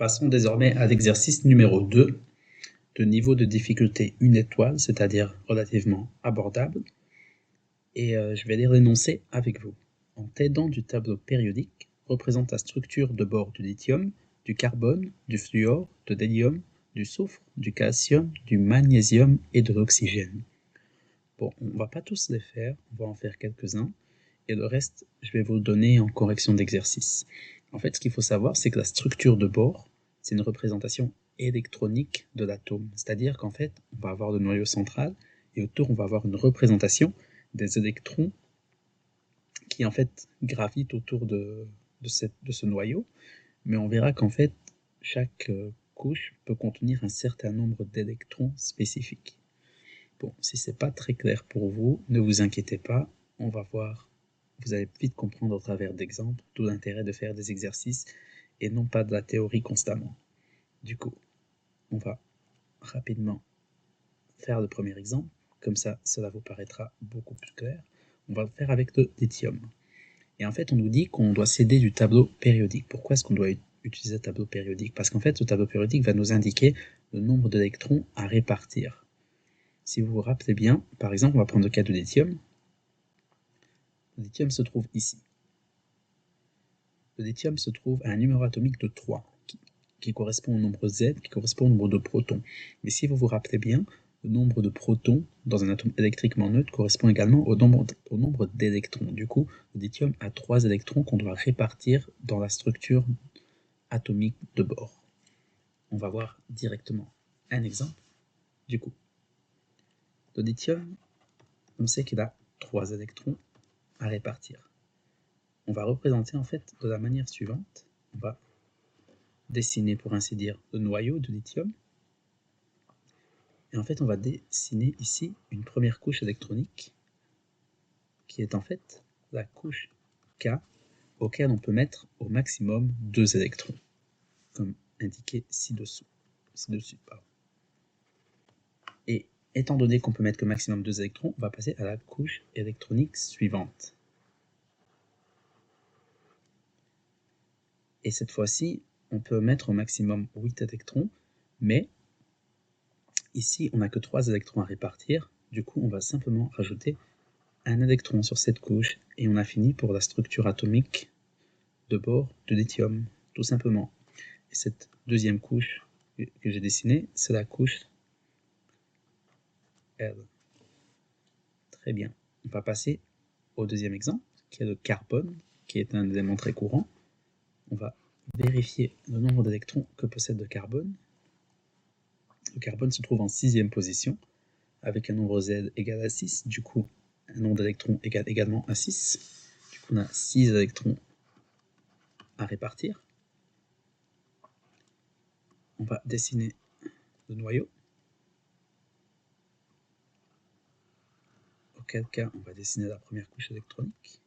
Passons désormais à l'exercice numéro 2, de niveau de difficulté 1 étoile, c'est-à-dire relativement abordable. Et je vais lire l'énoncé avec vous. En t'aidant du tableau périodique, représente la structure de bord du lithium, du carbone, du fluor, de l'hélium, du soufre, du calcium, du magnésium et de l'oxygène. Bon, on ne va pas tous les faire, on va en faire quelques-uns. Et le reste, je vais vous le donner en correction d'exercice. En fait, ce qu'il faut savoir, c'est que la structure de bord, c'est une représentation électronique de l'atome. C'est-à-dire qu'en fait, on va avoir le noyau central et autour, on va avoir une représentation des électrons qui, en fait, gravitent autour de ce noyau. Mais on verra qu'en fait, chaque couche peut contenir un certain nombre d'électrons spécifiques. Bon, si c'est pas très clair pour vous, ne vous inquiétez pas, on va voir. Vous allez vite comprendre au travers d'exemples, d'où l'intérêt de faire des exercices et non pas de la théorie constamment. Du coup, on va rapidement faire le premier exemple, comme ça, cela vous paraîtra beaucoup plus clair. On va le faire avec le lithium. Et en fait, on nous dit qu'on doit s'aider du tableau périodique. Pourquoi est-ce qu'on doit utiliser le tableau périodique? Parce qu'en fait, ce tableau périodique va nous indiquer le nombre d'électrons à répartir. Si vous vous rappelez bien, par exemple, on va prendre le cas du lithium. Le lithium se trouve ici. Le lithium se trouve à un numéro atomique de 3, qui correspond au nombre Z, qui correspond au nombre de protons. Mais si vous vous rappelez bien, le nombre de protons dans un atome électriquement neutre correspond également au nombre d'électrons. Du coup, le lithium a 3 électrons qu'on doit répartir dans la structure atomique de bord. On va voir directement un exemple. Du coup, le lithium, on sait qu'il a 3 électrons à répartir. On va représenter en fait de la manière suivante. On va dessiner, pour ainsi dire, le noyau de lithium. Et en fait, on va dessiner ici une première couche électronique qui est en fait la couche K, auquel on peut mettre au maximum 2 électrons, comme indiqué ci-dessus. Et étant donné qu'on peut mettre que maximum 2 électrons, on va passer à la couche électronique suivante. Et cette fois-ci, on peut mettre au maximum 8 électrons, mais ici, on n'a que 3 électrons à répartir. Du coup, on va simplement rajouter un électron sur cette couche et on a fini pour la structure atomique de bord de lithium, tout simplement. Et cette deuxième couche que j'ai dessinée, c'est la couche L. Très bien. On va passer au deuxième exemple, qui est le carbone, qui est un élément très courant. On va vérifier le nombre d'électrons que possède le carbone. Le carbone se trouve en 6e position, avec un nombre Z égal à 6. Du coup, un nombre d'électrons égale également à 6. Du coup, on a 6 électrons à répartir. On va dessiner le noyau. Auquel cas, on va dessiner la première couche électronique,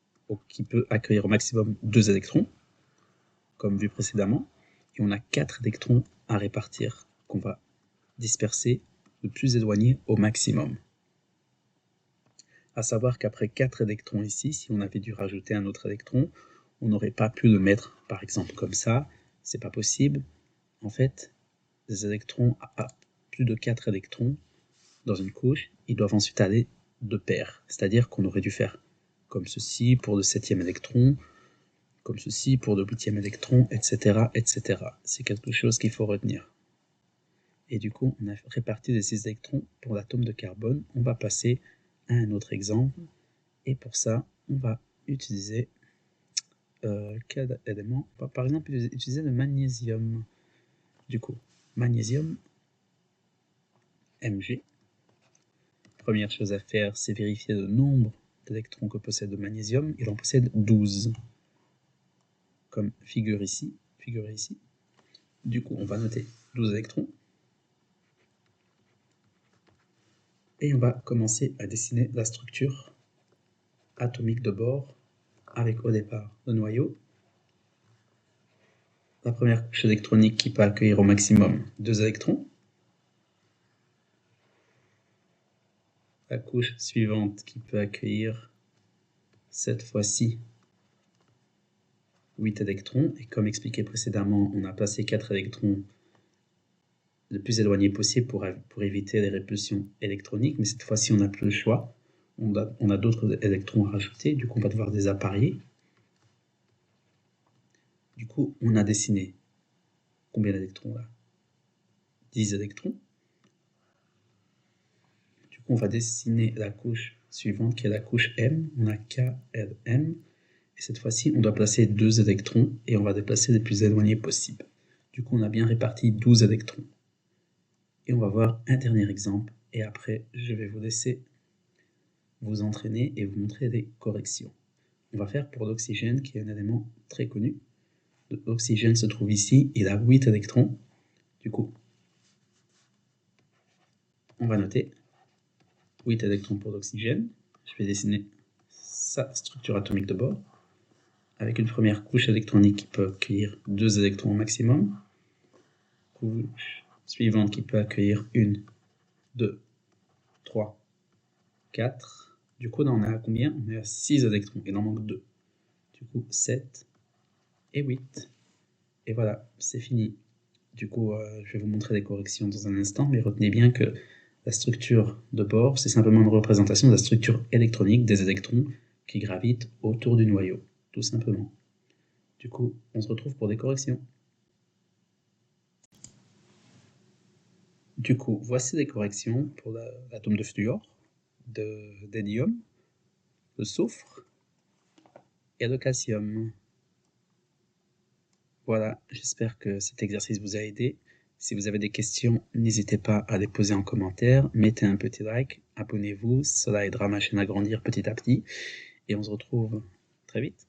qui peut accueillir au maximum 2 électrons, comme vu précédemment. Et on a 4 électrons à répartir, qu'on va disperser le plus éloigné au maximum. À savoir qu'après 4 électrons ici, si on avait dû rajouter un autre électron, on n'aurait pas pu le mettre, par exemple, comme ça. C'est pas possible. En fait, les électrons à plus de 4 électrons dans une couche, ils doivent ensuite aller de pair. C'est-à-dire qu'on aurait dû faire comme ceci pour le 7e électron, comme ceci pour le 8e électron, etc., etc. C'est quelque chose qu'il faut retenir. Et du coup, on a réparti les 6 électrons pour l'atome de carbone. On va passer à un autre exemple. Et pour ça, on va utiliser quel élément? On va par exemple utiliser le magnésium. Du coup, magnésium, Mg. Première chose à faire, c'est vérifier le nombre d'électrons que possède le magnésium. Il en possède 12, comme figuré ici. Du coup, on va noter 12 électrons. Et on va commencer à dessiner la structure atomique de bord avec au départ le noyau, la première couche électronique qui peut accueillir au maximum 2 électrons, la couche suivante qui peut accueillir cette fois-ci 8 électrons, et comme expliqué précédemment, on a placé 4 électrons le plus éloigné possible pour éviter les répulsions électroniques, mais cette fois-ci on n'a plus le choix. On a d'autres électrons à rajouter, du coup on va devoir les apparier. Du coup on a dessiné combien d'électrons là? 10 électrons. Du coup on va dessiner la couche suivante qui est la couche M. On a K, L, M. Et cette fois-ci on doit placer 2 électrons et on va déplacer les plus éloignés possible. Du coup on a bien réparti 12 électrons. Et on va voir un dernier exemple, et après je vais vous laisser vous entraîner et vous montrer des corrections. On va faire pour l'oxygène, qui est un élément très connu. L'oxygène se trouve ici, il a 8 électrons. Du coup, on va noter 8 électrons pour l'oxygène. Je vais dessiner sa structure atomique de bord, avec une première couche électronique qui peut accueillir 2 électrons au maximum. Couche suivante qui peut accueillir 1, 2, 3, 4. Du coup, là, on est à combien? On est à 6 électrons, il en manque 2. Du coup, 7 et 8. Et voilà, c'est fini. Du coup, je vais vous montrer les corrections dans un instant, mais retenez bien que la structure de Bohr, c'est simplement une représentation de la structure électronique des électrons qui gravitent autour du noyau, tout simplement. Du coup, on se retrouve pour des corrections. Du coup, voici les corrections pour l'atome de fluor, d'hélium, de soufre et de calcium. Voilà, j'espère que cet exercice vous a aidé. Si vous avez des questions, n'hésitez pas à les poser en commentaire, mettez un petit like, abonnez-vous, cela aidera ma chaîne à grandir petit à petit, et on se retrouve très vite.